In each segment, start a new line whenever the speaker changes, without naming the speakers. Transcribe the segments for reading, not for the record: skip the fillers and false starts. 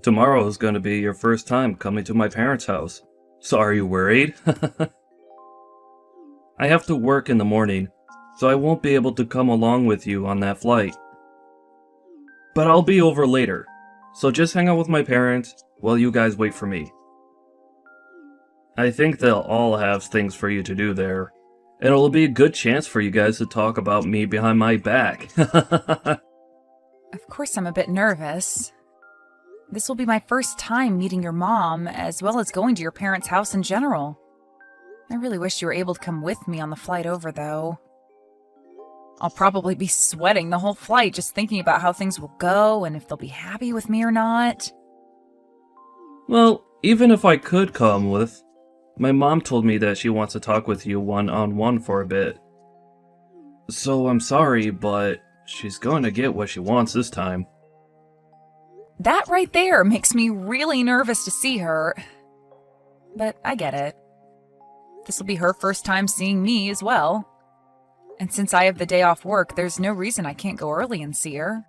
Tomorrow is going to be your first time coming to my parents' house. So are you worried? I have to work in the morning, so I won't be able to come along with you on that flight. But I'll be over later, so just hang out with my parents while you guys wait for me. I think they'll all have things for you to do there, and it'll be a good chance for you guys to talk about me behind my back.
Of course I'm a bit nervous. This will be my first time meeting your mom, as well as going to your parents' house in general. I really wish you were able to come with me on the flight over, though. I'll probably be sweating the whole flight just thinking about how things will go and if they'll be happy with me or not.
Well, even if I could come with, my mom told me that she wants to talk with you one-on-one for a bit. So I'm sorry, but she's going to get what she wants this time.
That right there makes me really nervous to see her. But I get it. This will be her first time seeing me as well. And since I have the day off work, there's no reason I can't go early and see her.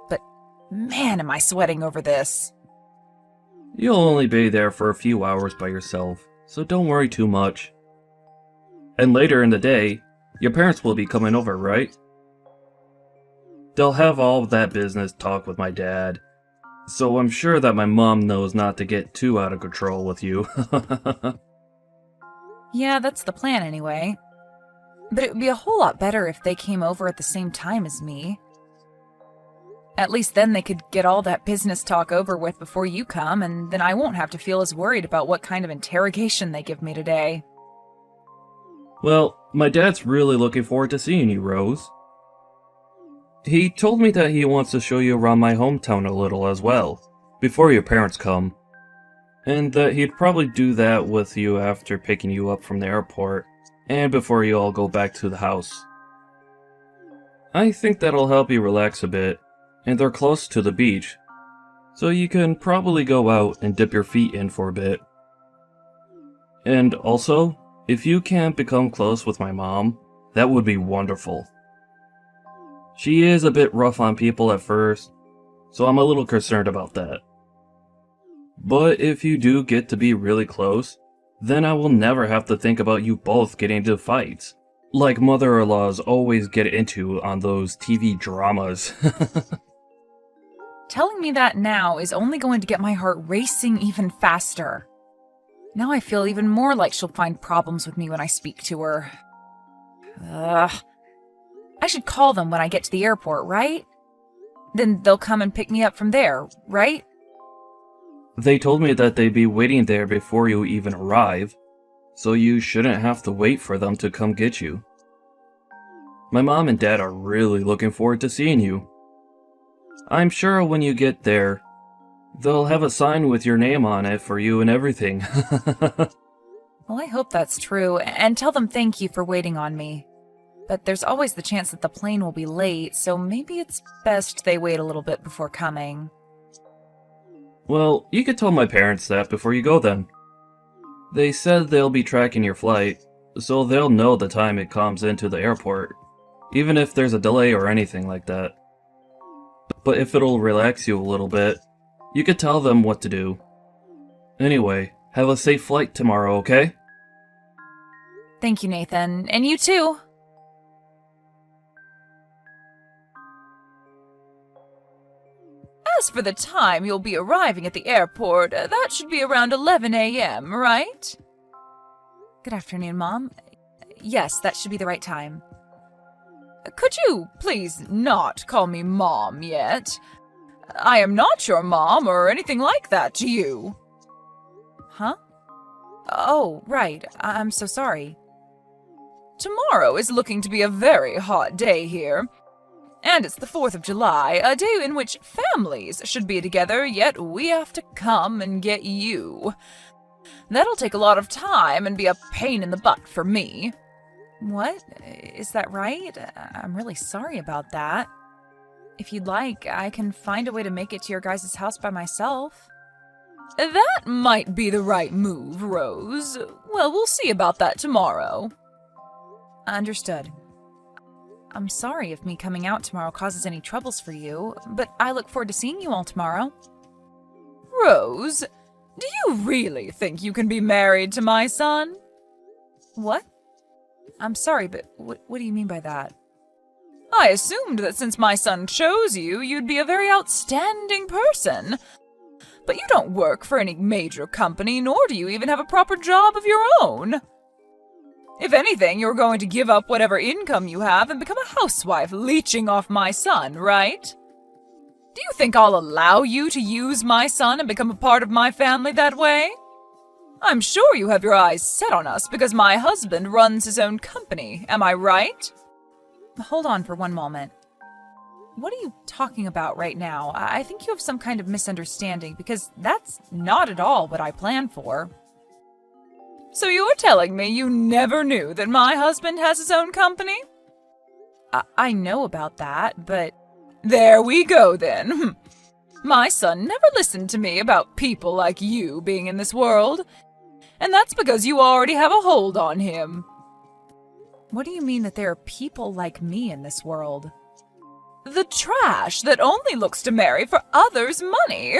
But man, am I sweating over this.
You'll only be there for a few hours by yourself, so don't worry too much. And later in the day, your parents will be coming over, right? They'll have all of that business talk with my dad, so I'm sure that my mom knows not to get too out of control with you.
Yeah, that's the plan anyway. But it would be a whole lot better if they came over at the same time as me. At least then they could get all that business talk over with before you come, and then I won't have to feel as worried about what kind of interrogation they give me today.
Well, my dad's really looking forward to seeing you, Rose. He told me that he wants to show you around my hometown a little as well, before your parents come. And that he'd probably do that with you after picking you up from the airport, and before you all go back to the house. I think that'll help you relax a bit, and they're close to the beach, so you can probably go out and dip your feet in for a bit. And also, if you can't become close with my mom, that would be wonderful. She is a bit rough on people at first, so I'm a little concerned about that. But if you do get to be really close, then I will never have to think about you both getting into fights, like mother-in-laws always get into on those TV dramas.
Telling me that now is only going to get my heart racing even faster. Now I feel even more like she'll find problems with me when I speak to her. Ugh. I should call them when I get to the airport, right? Then they'll come and pick me up from there, right?
They told me that they'd be waiting there before you even arrive, so you shouldn't have to wait for them to come get you. My mom and dad are really looking forward to seeing you. I'm sure when you get there, they'll have a sign with your name on it for you and everything.
Well, I hope that's true, and tell them thank you for waiting on me. But there's always the chance that the plane will be late, so maybe it's best they wait a little bit before coming.
Well, you could tell my parents that before you go then. They said they'll be tracking your flight, so they'll know the time it comes into the airport, even if there's a delay or anything like that. But if it'll relax you a little bit, you could tell them what to do. Anyway, have a safe flight tomorrow, okay?
Thank you, Nathan. And you too. As for the time you'll be arriving at the airport, that should be around 11 a.m., right? Good afternoon, Mom. Yes, that should be the right time. Could you please not call me Mom yet? I am not your mom or anything like that to you. Huh? Oh, right. I'm so sorry. Tomorrow is looking to be a very hot day here. And it's the 4th of July, a day in which families should be together, yet we have to come and get you. That'll take a lot of time and be a pain in the butt for me. What? Is that right? I'm really sorry about that. If you'd like, I can find a way to make it to your guys' house by myself. That might be the right move, Rose. Well, we'll see about that tomorrow. Understood. I'm sorry if me coming out tomorrow causes any troubles for you, but I look forward to seeing you all tomorrow. Rose, do you really think you can be married to my son? What? I'm sorry, but what do you mean by that? I assumed that since my son chose you, you'd be a very outstanding person. But you don't work for any major company, nor do you even have a proper job of your own. If anything, you're going to give up whatever income you have and become a housewife leeching off my son, right? Do you think I'll allow you to use my son and become a part of my family that way? I'm sure you have your eyes set on us because my husband runs his own company, am I right? Hold on for one moment. What are you talking about right now? I think you have some kind of misunderstanding because that's not at all what I planned for. So you're telling me you never knew that my husband has his own company? I know about that, but... There we go then. My son never listened to me about people like you being in this world. And that's because you already have a hold on him. What do you mean that there are people like me in this world? The trash that only looks to marry for others' money.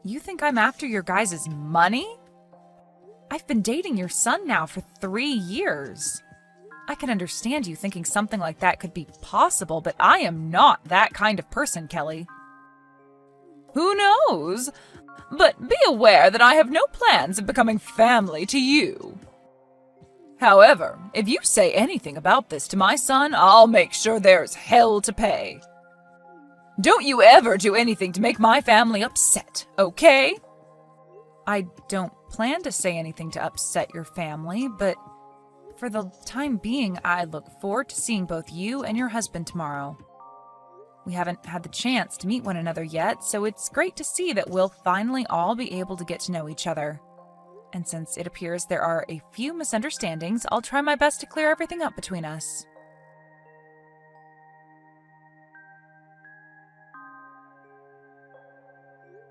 You think I'm after your guys' money? I've been dating your son now for 3 years. I can understand you thinking something like that could be possible, but I am not that kind of person, Kelly. Who knows? But be aware that I have no plans of becoming family to you. However, if you say anything about this to my son, I'll make sure there's hell to pay. Don't you ever do anything to make my family upset, okay? I don't plan to say anything to upset your family, but for the time being, I look forward to seeing both you and your husband tomorrow. We haven't had the chance to meet one another yet, so it's great to see that we'll finally all be able to get to know each other. And since it appears there are a few misunderstandings, I'll try my best to clear everything up between us.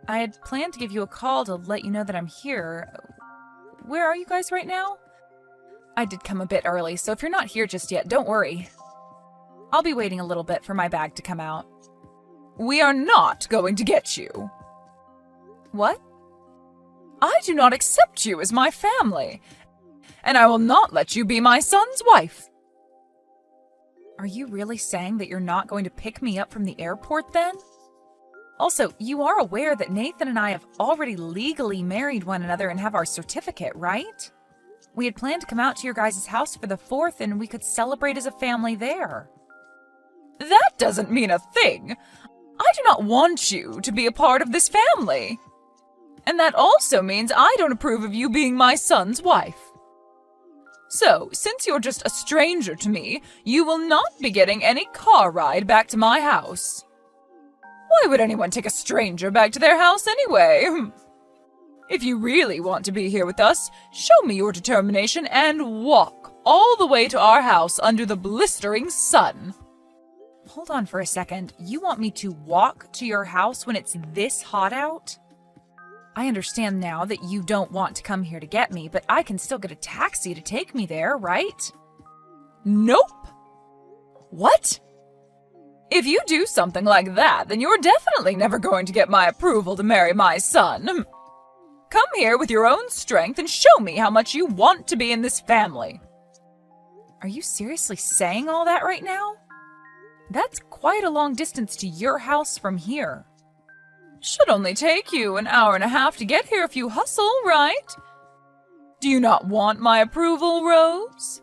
I had planned to give you a call to let you know that I'm here. Where are you guys right now? I did come a bit early, so if you're not here just yet, don't worry. I'll be waiting a little bit for my bag to come out. We are not going to get you. What? I do not accept you as my family, and I will not let you be my son's wife. Are you really saying that you're not going to pick me up from the airport then? Also, you are aware that Nathan and I have already legally married one another and have our certificate, right? We had planned to come out to your guys' house for the 4th and we could celebrate as a family there. That doesn't mean a thing. I do not want you to be a part of this family. And that also means I don't approve of you being my son's wife. So, since you're just a stranger to me, you will not be getting any car ride back to my house. Why would anyone take a stranger back to their house anyway? If you really want to be here with us, show me your determination and walk all the way to our house under the blistering sun. Hold on for a second. You want me to walk to your house when it's this hot out? I understand now that you don't want to come here to get me, but I can still get a taxi to take me there, right? Nope. What? If you do something like that, then you're definitely never going to get my approval to marry my son. Come here with your own strength and show me how much you want to be in this family. Are you seriously saying all that right now? That's quite a long distance to your house from here. Should only take you an hour and a half to get here if you hustle, right? Do you not want my approval, Rose?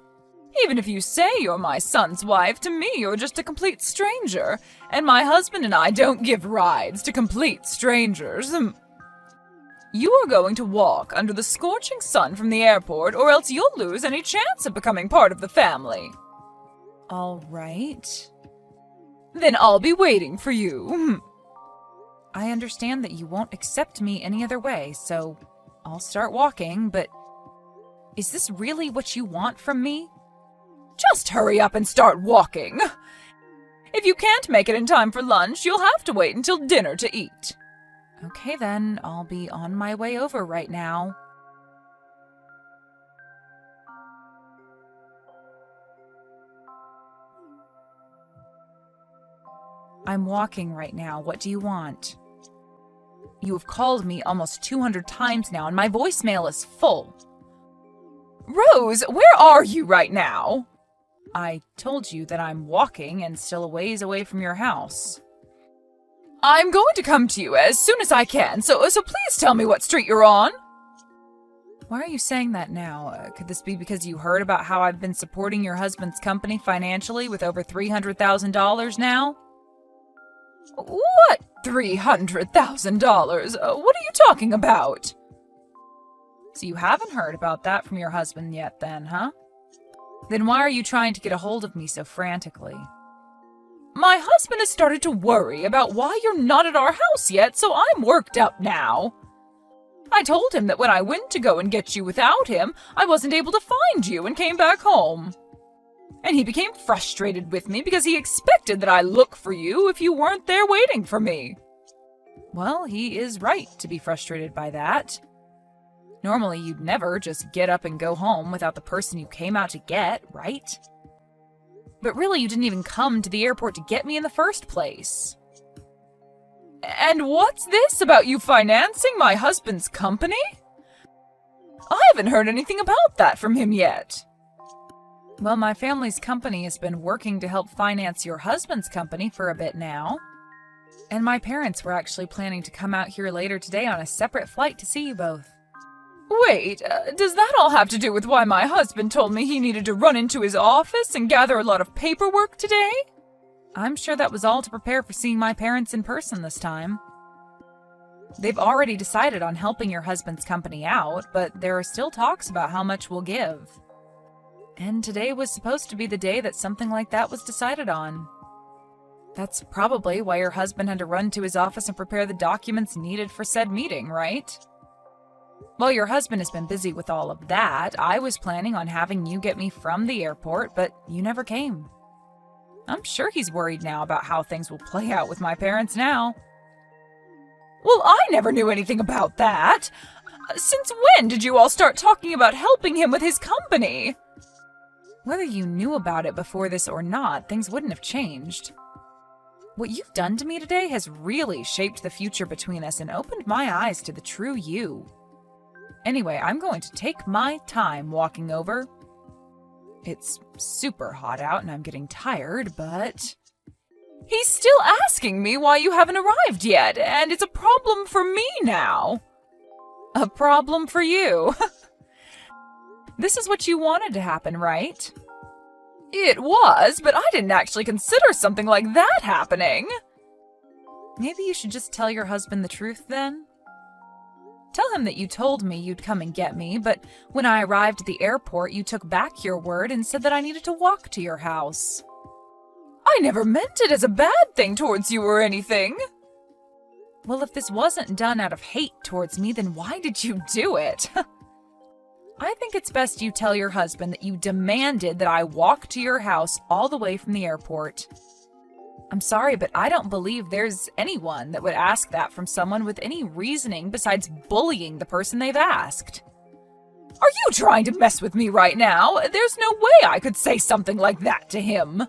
Even if you say you're my son's wife, to me you're just a complete stranger, and my husband and I don't give rides to complete strangers. You are going to walk under the scorching sun from the airport, or else you'll lose any chance of becoming part of the family. All right. Then I'll be waiting for you. I understand that you won't accept me any other way, so I'll start walking, but is this really what you want from me? Just hurry up and start walking. If you can't make it in time for lunch, you'll have to wait until dinner to eat. Okay then, I'll be on my way over right now. I'm walking right now. What do you want? You have called me almost 200 times now, and my voicemail is full. Rose, where are you right now? I told you that I'm walking and still a ways away from your house. I'm going to come to you as soon as I can, so please tell me what street you're on. Why are you saying that now? Could this be because you heard about how I've been supporting your husband's company financially with over $300,000 now? What $300,000? What are you talking about? So you haven't heard about that from your husband yet then, huh? Then why are you trying to get a hold of me so frantically? My husband has started to worry about why you're not at our house yet, so I'm worked up now. I told him that when I went to go and get you without him, I wasn't able to find you and came back home. And he became frustrated with me because he expected that I look for you if you weren't there waiting for me. Well, he is right to be frustrated by that. Normally, you'd never just get up and go home without the person you came out to get, right? But really, you didn't even come to the airport to get me in the first place. And what's this about you financing my husband's company? I haven't heard anything about that from him yet. Well, my family's company has been working to help finance your husband's company for a bit now. And my parents were actually planning to come out here later today on a separate flight to see you both. Wait, does that all have to do with why my husband told me he needed to run into his office and gather a lot of paperwork today? I'm sure that was all to prepare for seeing my parents in person this time. They've already decided on helping your husband's company out, but there are still talks about how much we'll give. And today was supposed to be the day that something like that was decided on. That's probably why your husband had to run to his office and prepare the documents needed for said meeting, right? While your husband has been busy with all of that, I was planning on having you get me from the airport, but you never came. I'm sure he's worried now about how things will play out with my parents now. Well, I never knew anything about that. Since when did you all start talking about helping him with his company? Whether you knew about it before this or not, things wouldn't have changed. What you've done to me today has really shaped the future between us and opened my eyes to the true you. Anyway, I'm going to take my time walking over. It's super hot out and I'm getting tired, but... He's still asking me why you haven't arrived yet, and it's a problem for me now. A problem for you. This is what you wanted to happen, right? It was, but I didn't actually consider something like that happening. Maybe you should just tell your husband the truth then? Tell him that you told me you'd come and get me, but when I arrived at the airport, you took back your word and said that I needed to walk to your house. I never meant it as a bad thing towards you or anything. Well, if this wasn't done out of hate towards me, then why did you do it? I think it's best you tell your husband that you demanded that I walk to your house all the way from the airport. I'm sorry, but I don't believe there's anyone that would ask that from someone with any reasoning besides bullying the person they've asked. Are you trying to mess with me right now? There's no way I could say something like that to him.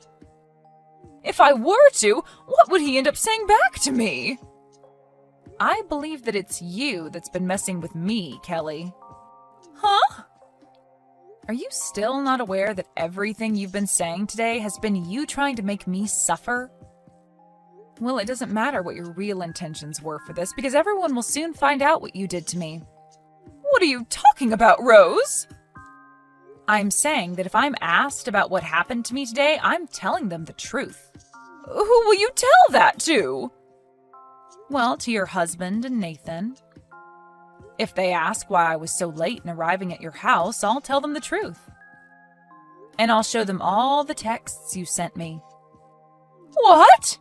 If I were to, what would he end up saying back to me? I believe that it's you that's been messing with me, Kelly. Huh? Are you still not aware that everything you've been saying today has been you trying to make me suffer? Well, it doesn't matter what your real intentions were for this, because everyone will soon find out what you did to me. What are you talking about, Rose? I'm saying that if I'm asked about what happened to me today, I'm telling them the truth. Who will you tell that to? Well, to your husband and Nathan. If they ask why I was so late in arriving at your house, I'll tell them the truth. And I'll show them all the texts you sent me. What?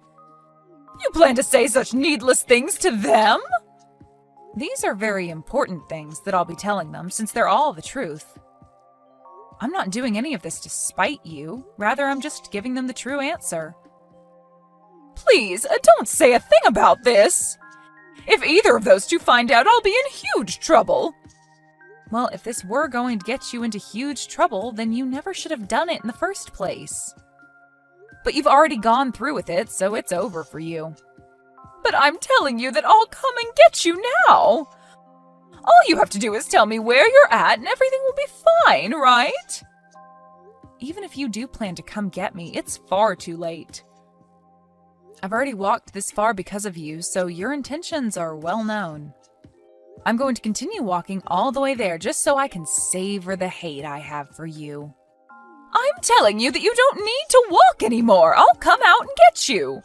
You plan to say such needless things to them? These are very important things that I'll be telling them, since they're all the truth. I'm not doing any of this to spite you. Rather, I'm just giving them the true answer. Please, don't say a thing about this. If either of those two find out, I'll be in huge trouble. Well, if this were going to get you into huge trouble, then you never should have done it in the first place. But you've already gone through with it, so it's over for you. But I'm telling you that I'll come and get you now. All you have to do is tell me where you're at and everything will be fine, right? Even if you do plan to come get me, it's far too late. I've already walked this far because of you, so your intentions are well known. I'm going to continue walking all the way there just so I can savor the hate I have for you. I'm telling you that you don't need to walk anymore. I'll come out and get you.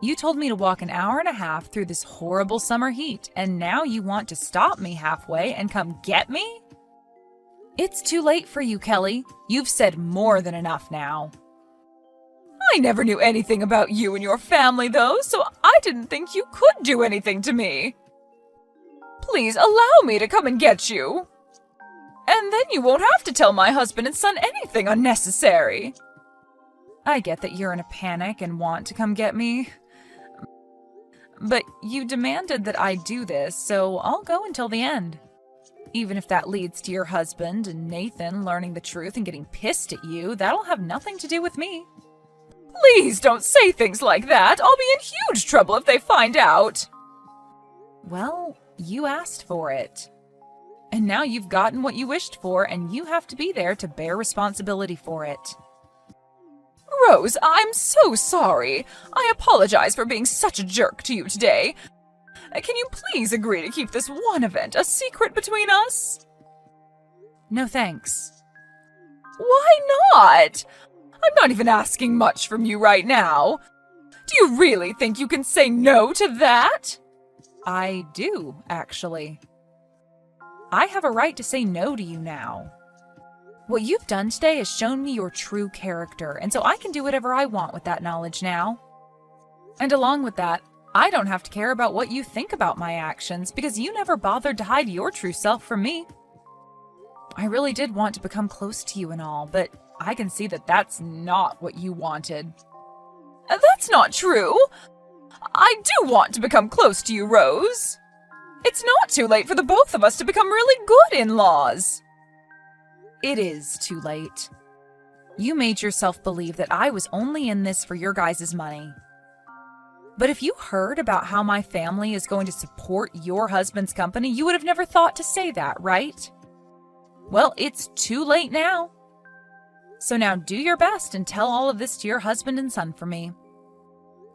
You told me to walk an hour and a half through this horrible summer heat, and now you want to stop me halfway and come get me? It's too late for you, Kelly. You've said more than enough now. I never knew anything about you and your family, though, so I didn't think you could do anything to me. Please allow me to come and get you. And then you won't have to tell my husband and son anything unnecessary. I get that you're in a panic and want to come get me. But you demanded that I do this, so I'll go until the end. Even if that leads to your husband and Nathan learning the truth and getting pissed at you, that'll have nothing to do with me. Please don't say things like that. I'll be in huge trouble if they find out. Well, you asked for it. And now you've gotten what you wished for, and you have to be there to bear responsibility for it. Rose, I'm so sorry. I apologize for being such a jerk to you today. Can you please agree to keep this one event a secret between us? No thanks. Why not? I'm not even asking much from you right now. Do you really think you can say no to that? I do, actually. I have a right to say no to you now. What you've done today has shown me your true character, and so I can do whatever I want with that knowledge now. And along with that, I don't have to care about what you think about my actions, because you never bothered to hide your true self from me. I really did want to become close to you and all, but I can see that that's not what you wanted. That's not true. I do want to become close to you, Rose. It's not too late for the both of us to become really good in-laws. It is too late. You made yourself believe that I was only in this for your guys' money. But if you heard about how my family is going to support your husband's company, you would have never thought to say that, right? Well, it's too late now. So now do your best and tell all of this to your husband and son for me.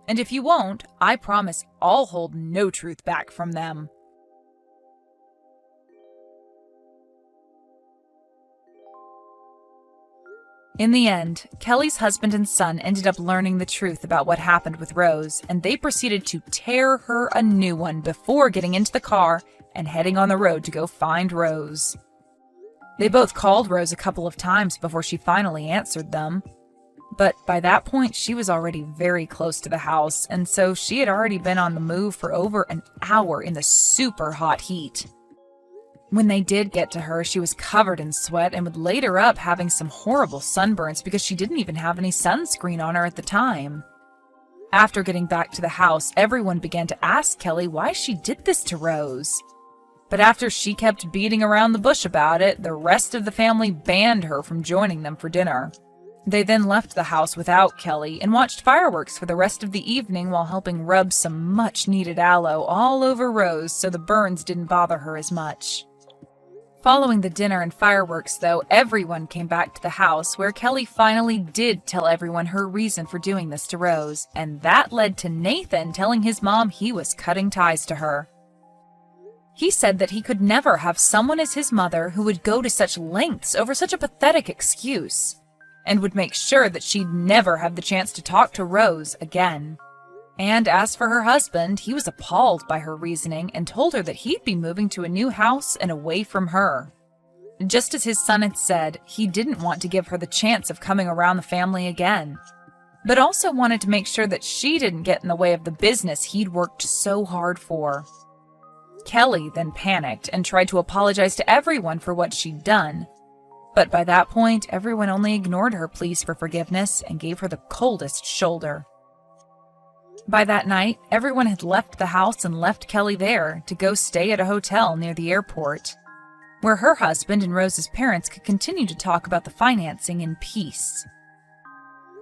And if you won't, I promise I'll hold no truth back from them. In the end, Kelly's husband and son ended up learning the truth about what happened with Rose, and they proceeded to tear her a new one before getting into the car and heading on the road to go find Rose. They both called Rose a couple of times before she finally answered them. But by that point, she was already very close to the house, and so she had already been on the move for over an hour in the super hot heat. When they did get to her, she was covered in sweat and would later up having some horrible sunburns because she didn't even have any sunscreen on her at the time. After getting back to the house, everyone began to ask Kelly why she did this to Rose. But after she kept beating around the bush about it, the rest of the family banned her from joining them for dinner. They then left the house without Kelly and watched fireworks for the rest of the evening while helping rub some much-needed aloe all over Rose so the burns didn't bother her as much. Following the dinner and fireworks, though, everyone came back to the house where Kelly finally did tell everyone her reason for doing this to Rose, and that led to Nathan telling his mom he was cutting ties to her. He said that he could never have someone as his mother who would go to such lengths over such a pathetic excuse, and would make sure that she'd never have the chance to talk to Rose again. And as for her husband, he was appalled by her reasoning and told her that he'd be moving to a new house and away from her. Just as his son had said, he didn't want to give her the chance of coming around the family again, but also wanted to make sure that she didn't get in the way of the business he'd worked so hard for. Kelly then panicked and tried to apologize to everyone for what she'd done, but by that point, everyone only ignored her pleas for forgiveness and gave her the coldest shoulder. By that night, everyone had left the house and left Kelly there to go stay at a hotel near the airport, where her husband and Rose's parents could continue to talk about the financing in peace.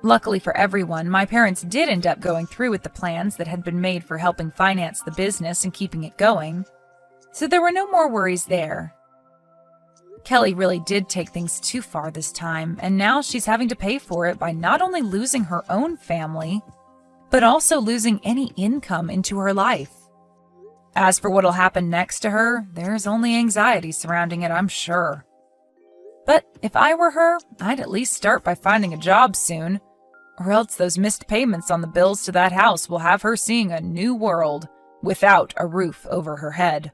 Luckily for everyone, my parents did end up going through with the plans that had been made for helping finance the business and keeping it going, so there were no more worries there. Kelly really did take things too far this time, and now she's having to pay for it by not only losing her own family, but also losing any income into her life. As for what'll happen next to her, there's only anxiety surrounding it, I'm sure. But if I were her, I'd at least start by finding a job soon, or else those missed payments on the bills to that house will have her seeing a new world without a roof over her head.